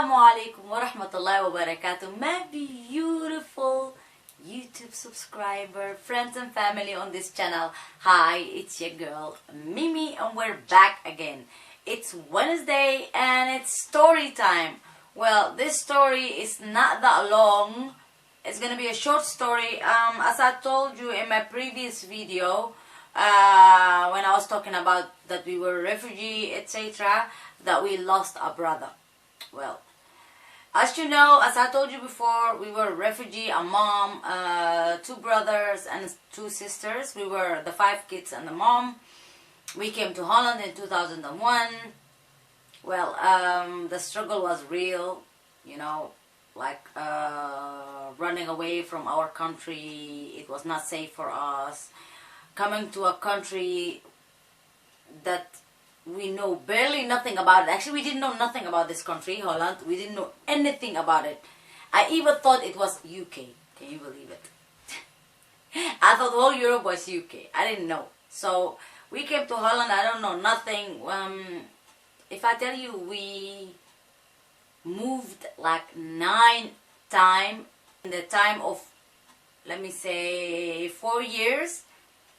Assalamu alaikum wa rahmatullahi wa barakatuh. My beautiful YouTube subscriber, friends and family on this channel. Hi, it's your girl Mimi and we're back again. It's Wednesday and it's story time. Well, this story is not that long. It's gonna be a short story. As I told you in my previous video, when I was talking about that we were refugee, etc., that we lost a brother. Well, as you know, as I told you before, we were refugee, a mom, two brothers and two sisters. We were the 5 kids and the mom. We came to Holland in 2001. Well, the struggle was real, you know, like running away from our country. It was not safe for us. Coming to a country that we know barely nothing about it. Actually, we didn't know nothing about this country, Holland. We didn't know anything about it. I even thought it was UK. Can you believe it? I thought whole Europe was UK. I didn't know. So we came to Holland. I don't know nothing. If I tell you, we moved like 9 times in the time of, let me say, 4 years.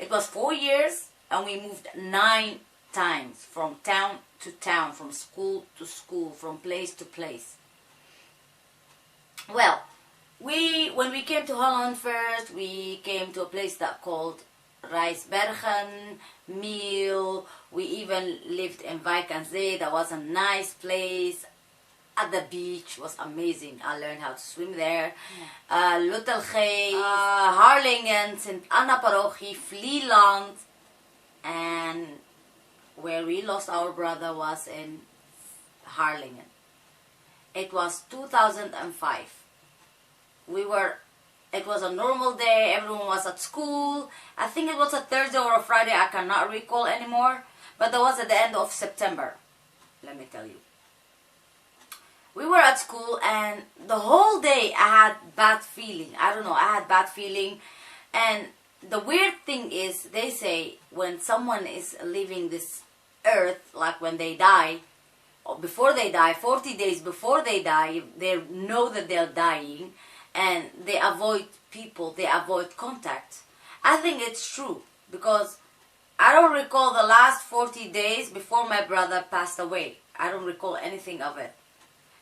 It was 4 years and we moved 9 times, from town to town, from school to school, from place to place. Well, when we came to Holland first, we came to a place that called Rijsbergen, Miel. We even lived in Wijk aan Zee. That was a nice place. At the beach was amazing. I learned how to swim there. Luttelgeest, Harlingen, Sint Anna Parochie, Vlieland, and where we lost our brother was in Harlingen. It was 2005. It was a normal day, everyone was at school. I think it was a Thursday or a Friday, I cannot recall anymore. But that was at the end of September, let me tell you. We were at school and the whole day I had bad feeling. I don't know, I had bad feeling. And the weird thing is, they say when someone is leaving this earth, like when they die, or before they die, 40 days before they die, they know that they're dying and they avoid people, they avoid contact. I think it's true because I don't recall the last 40 days before my brother passed away. I don't recall anything of it.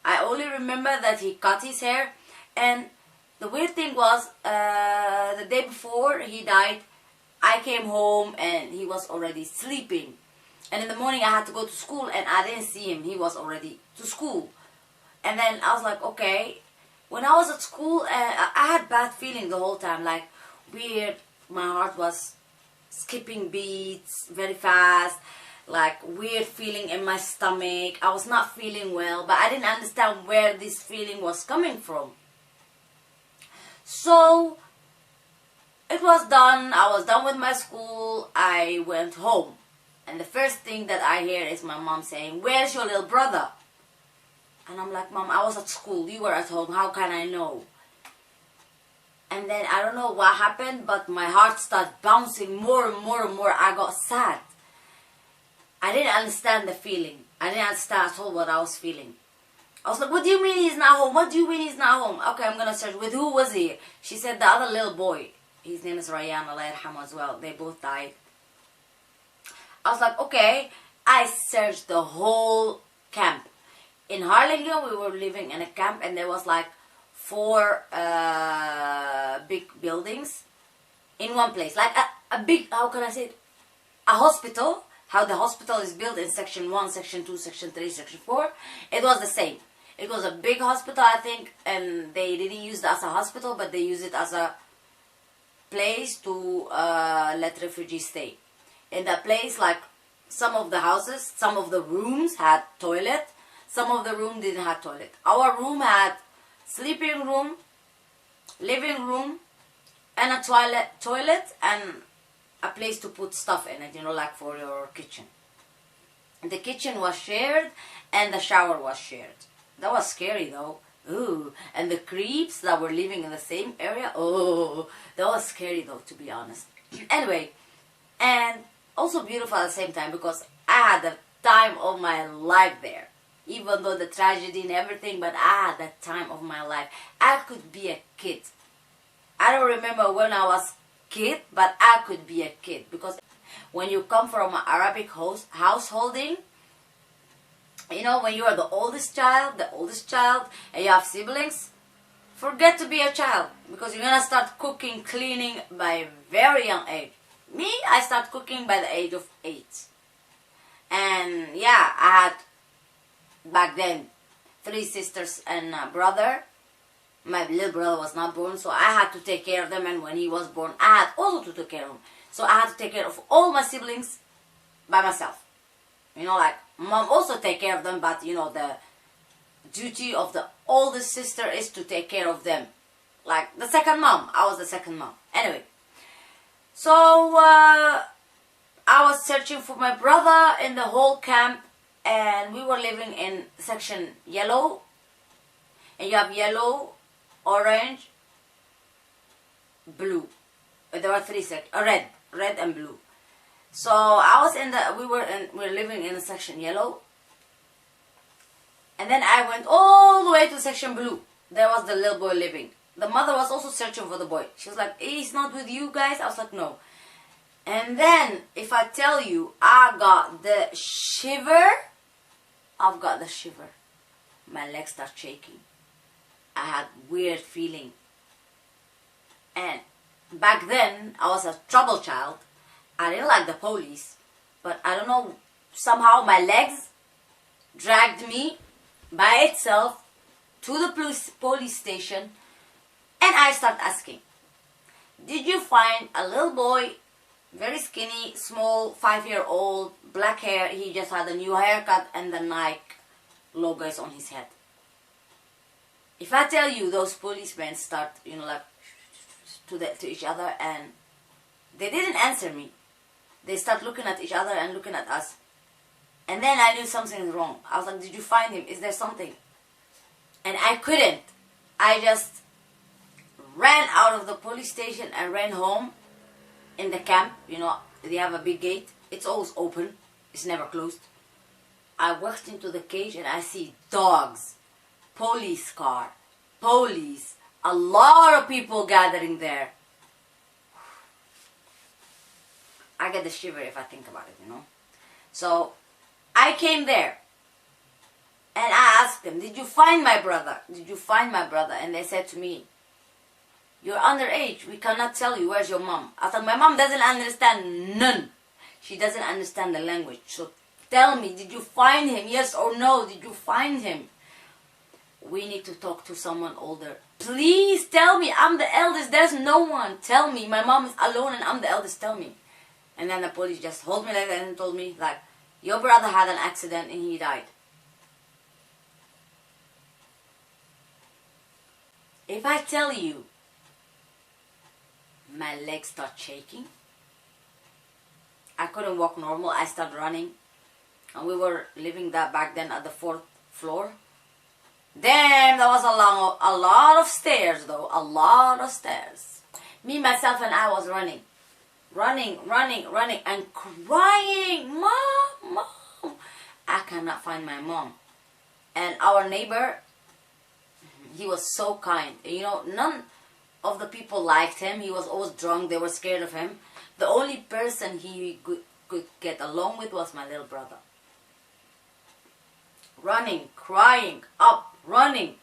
I only remember that he cut his hair, and the weird thing was, the day before he died, I came home and he was already sleeping. And in the morning I had to go to school and I didn't see him. He was already to school. And then I was like, okay. When I was at school, I had bad feeling the whole time. Like weird. My heart was skipping beats very fast. Like weird feeling in my stomach. I was not feeling well. But I didn't understand where this feeling was coming from. So it was done. I was done with my school. I went home. And the first thing that I hear is my mom saying, "Where's your little brother?" And I'm like, "Mom, I was at school. You were at home. How can I know?" And then I don't know what happened, but my heart started bouncing more and more and more. I got sad. I didn't understand the feeling. I didn't understand at all what I was feeling. I was like, "What do you mean he's not home? What do you mean he's not home?" Okay, I'm going to search. With who was he? She said the other little boy. His name is Ryan, Allah yarham, as well. They both died. I was like, okay. I searched the whole camp. In Harlingen, we were living in a camp and there was like 4 big buildings in one place. Like a big, how can I say it? A hospital. How the hospital is built in section 1, section 2, section 3, section 4. It was the same. It was a big hospital, I think, and they didn't use it as a hospital, but they used it as a place to let refugees stay. In that place, like some of the houses, some of the rooms had toilet, some of the room didn't have toilet. Our room had sleeping room, living room, and a toilet and a place to put stuff in it, you know, like for your kitchen. The kitchen was shared and the shower was shared. That was scary though. Ooh, and the creeps that were living in the same area, oh, that was scary though, to be honest. Anyway, and also beautiful at the same time because I had the time of my life there. even though the tragedy and everything, but I had that time of my life. I could be a kid. I don't remember when I was kid, but I could be a kid, because when you come from an Arabic householding, you know, when you are the oldest child, and you have siblings, forget to be a child, because you're gonna start cooking, cleaning by a very young age. Me, I start cooking by the age of 8. And yeah, I had back then 3 sisters and a brother. My little brother was not born, so I had to take care of them, and when he was born, I had also to take care of him. So I had to take care of all my siblings by myself. You know, like, mom also take care of them, but you know, the duty of the oldest sister is to take care of them. Like the second mom, I was the second mom. Anyway, so I was searching for my brother in the whole camp, and we were living in section yellow. And you have yellow, orange, blue. There were 3 sections, red and blue. So I was we were living in the section yellow. And then I went all the way to section blue. There was the little boy living. The mother was also searching for the boy. She was like, he's not with you guys? I was like, no. And then, if I tell you, I got the shiver. I've got the shiver. My legs start shaking. I had weird feeling. And back then, I was a trouble child. I didn't like the police. But I don't know, somehow my legs dragged me by itself to the police station, and I start asking, did you find a little boy, very skinny, small, 5-year-old, black hair, he just had a new haircut and the Nike logo is on his head? If I tell you, those policemen start, you know, like to each other, and they didn't answer me. They start looking at each other and looking at us. And then I knew something was wrong. I was like, did you find him? Is there something? And I couldn't. I just ran out of the police station and ran home in the camp. You know, they have a big gate. It's always open. It's never closed. I walked into the cage and I see dogs, police car, police, a lot of people gathering there. I get the shiver if I think about it, you know. So I came there and I asked them, did you find my brother? Did you find my brother? And they said to me, you're underage. We cannot tell you. Where's your mom? I thought, my mom doesn't understand none. She doesn't understand the language. So tell me, did you find him? Yes or no? Did you find him? We need to talk to someone older. Please tell me. I'm the eldest. There's no one. Tell me. My mom is alone and I'm the eldest. Tell me. And then the police just hold me like that and told me, like, your brother had an accident and he died. If I tell you, my legs start shaking. I couldn't walk normal. I started running. And we were living that back then at the 4th floor. Damn, that was a lot of stairs though. A lot of stairs. Me, myself and I was running. Running and crying. Mom, mom. I cannot find my mom. And our neighbor, he was so kind. You know, none of the people liked him. He was always drunk. They were scared of him. The only person he could get along with was my little brother. Running, crying, up, running.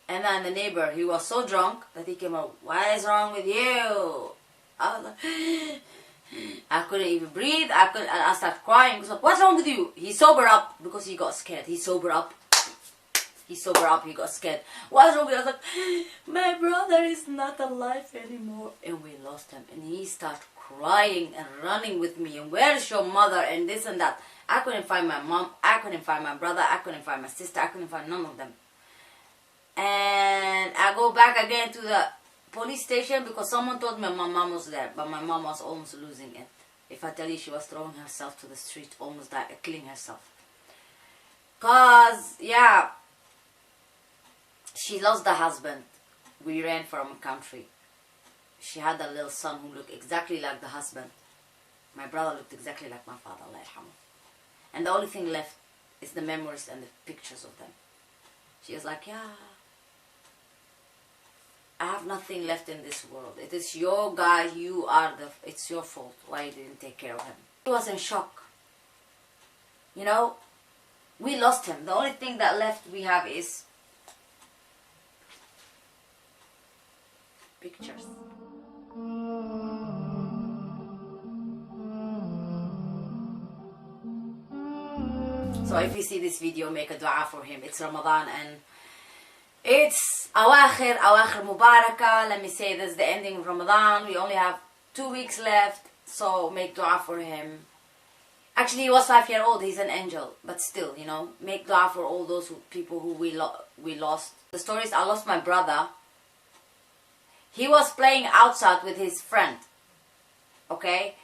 And then the neighbor, he was so drunk that he came out, what is wrong with you? I was like, I couldn't even breathe. I started crying. I was like, what's wrong with you? He sobered up because he got scared. He sobered up. He got scared. What's wrong with you? I was like, my brother is not alive anymore. And we lost him. And he started crying and running with me. And where's your mother? And this and that. I couldn't find my mom. I couldn't find my brother. I couldn't find my sister. I couldn't find none of them. And I go back again to the police station because someone told me my mom was there. But my mom was almost losing it. If I tell you, she was throwing herself to the street, almost died, killing herself. Because, yeah, she lost the husband. We ran from a country. She had a little son who looked exactly like the husband. My brother looked exactly like my father, Allah yarhamah. And the only thing left It's the memories and the pictures of them. She was like, yeah, I have nothing left in this world. It is your guy, it's your fault why you didn't take care of him. He was in shock. You know, we lost him. The only thing that left we have is pictures. So if you see this video, make a dua for him. It's Ramadan and it's Awakhir Mubarakah. Let me say this, the ending of Ramadan. We only have 2 weeks left, so make dua for him. Actually, he was 5 years old. He's an angel, but still, you know, make dua for all those people who we lost. The story is, I lost my brother. He was playing outside with his friend. Okay.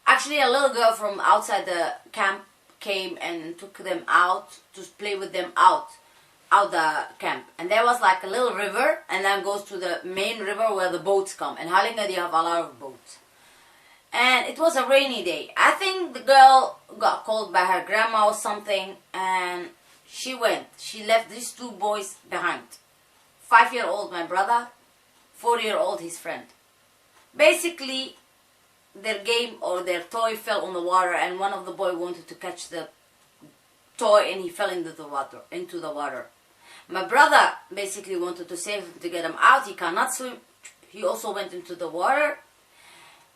Actually, a little girl from outside the camp came and took them out to play with them out the camp. And there was like a little river, and then goes to the main river where the boats come. In Harlingen, you have a lot of boats. And it was a rainy day. I think the girl got called by her grandma or something, and she went. She left these 2 boys behind. 5-year-old my brother, 4-year-old his friend. Basically, their game or their toy fell on the water, and one of the boys wanted to catch the toy, and he fell into the water. My brother basically wanted to save him, to get him out. He cannot swim. He also went into the water.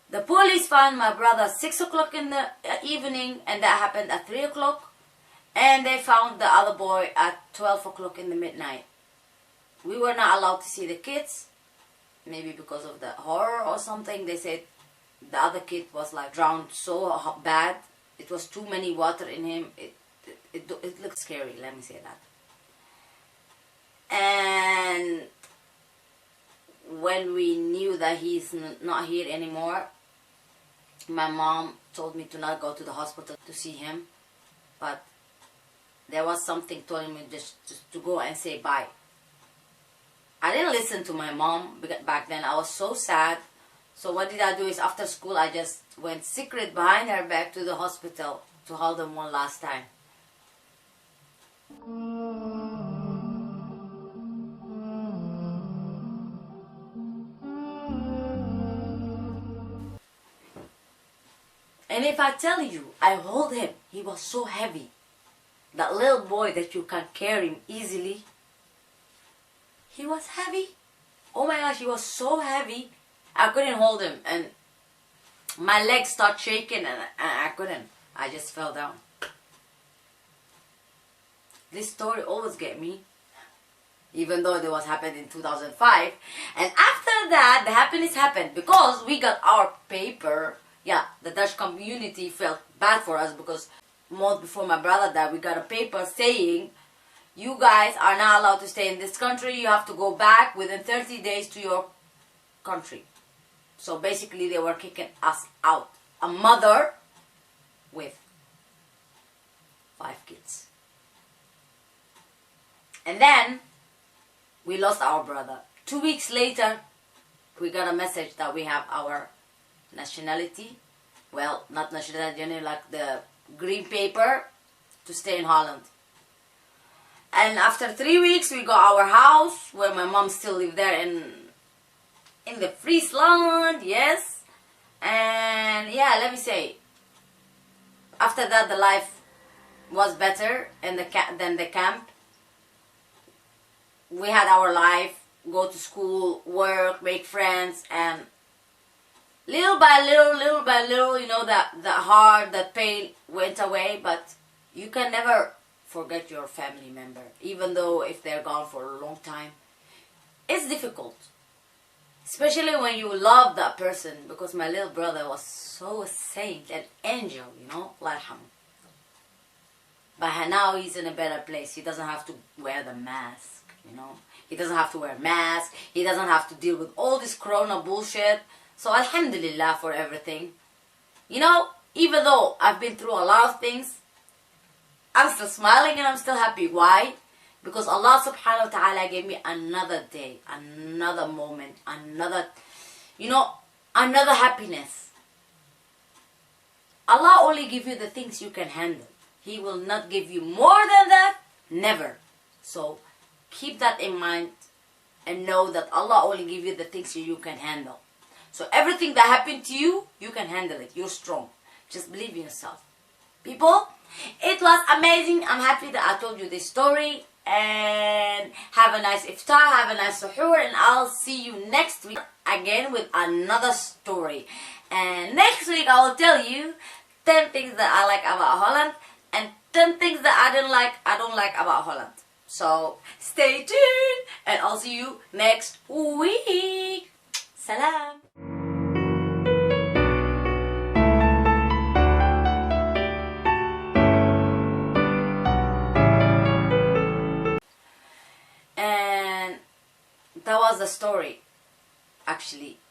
The police found my brother 6 o'clock in the evening, and that happened at 3 o'clock. And they found the other boy at 12 o'clock in the midnight. We were not allowed to see the kids, maybe because of the horror or something. They said the other kid was like drowned so bad. It was too many water in him. It looked scary, let me say that. And when we knew that he's not here anymore, my mom told me to not go to the hospital to see him, but there was something telling me just to go and say bye. I didn't listen to my mom back then. I was so sad. So what did I do is, after school, I just went secret behind her back to the hospital to hold him one last time. And if I tell you, I hold him, he was so heavy. That little boy that you can carry him easily, he was heavy. Oh my gosh, he was so heavy. I couldn't hold him, and my legs started shaking, and I couldn't. I just fell down. This story always get me, even though it was happened in 2005. And after that, the happiness happened because we got our paper. Yeah, the Dutch community felt bad for us because month before my brother died, we got a paper saying, you guys are not allowed to stay in this country. You have to go back within 30 days to your country. So basically they were kicking us out. A mother with 5 kids. And then we lost our brother. 2 weeks later, we got a message that we have our nationality. Well, not nationality, like the green paper to stay in Holland. And after 3 weeks, we got our house where my mom still lived there in the Friesland, yes. And yeah, let me say, after that the life was better than the camp. We had our life, go to school, work, make friends, and little by little, you know, that pain went away. But you can never forget your family member, even though if they're gone for a long time. It's difficult, especially when you love that person, because my little brother was so a saint, an angel, you know, like him. But now he's in a better place. He doesn't have to wear the mask, you know. He doesn't have to wear a mask. He doesn't have to deal with all this corona bullshit. So alhamdulillah for everything. You know, even though I've been through a lot of things, I'm still smiling and I'm still happy. Why? Because Allah subhanahu wa ta'ala gave me another day, another moment, another, you know, another happiness. Allah only gives you the things you can handle. He will not give you more than that, never. So keep that in mind and know that Allah only give you the things you can handle. So everything that happened to you, you can handle it. You're strong. Just believe in yourself. People, it was amazing. I'm happy that I told you this story. And have a nice iftar, have a nice suhoor, and I'll see you next week again with another story. And next week I will tell you 10 things that I like about Holland and 10 things that I don't like about Holland. So stay tuned and I'll see you next week. Salam. And that was the story, actually.